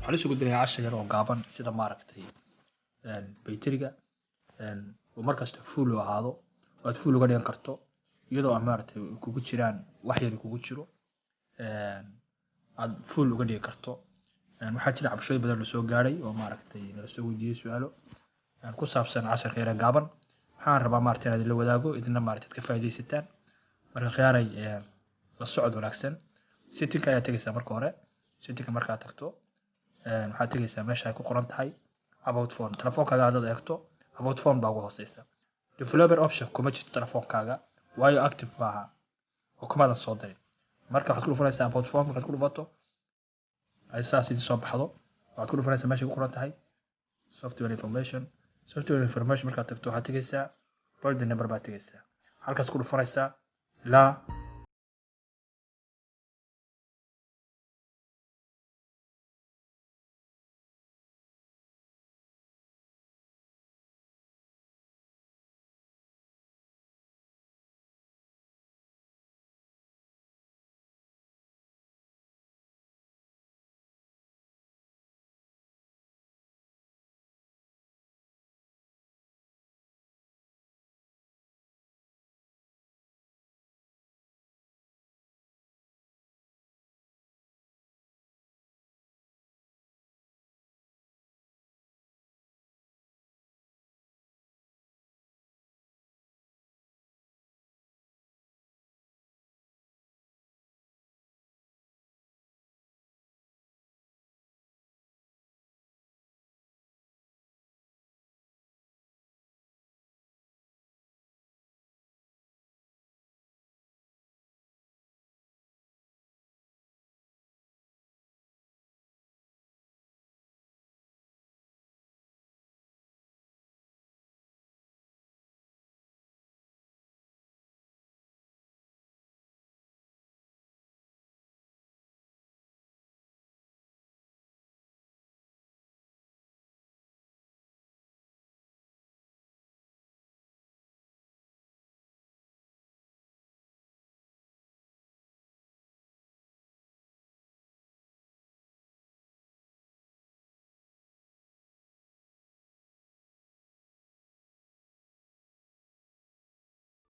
waxaan isugu dirayaa cashar yar oo gaaban sida maaragtay bayteriga oo markasta full u ahaado oo aad full uga dhigan karto iyadoo aan maaragtay kugu jiraan wax yar kugu jiro aad full uga dhigi karto waxaa jira cabashooyin badan oo soo gaaray oo maaragtay nala soo weydiiyay su'aalo ku saabsan casharka yar ee gaaban waxaan rabaa maaragtay inaad la wadaago idina maaragtay ka faa'iidaysataan marka khiyaaray la socod wanaagsan setting ayaa tagaysaa marka hore setting markaad tagto waxaad tagaysaa meesha ay ku qoran tahay about phone telefoonkaaga haddaad eegto about phone baa ugu hooseysa developer option kuma jirto telefoonkaaga waayo active maaha oo kumaadan soo dirin marka waxaad ku dhufanaysaa about phone markaad ku dhufato ay saas idin soo baxdo waxaad ku dhufanaysaa meesha ay ku qoran tahay software information markaad tagto waxaad tagaysaa build number baad tagaysaa halkaas ku dhufanaysaa ilaa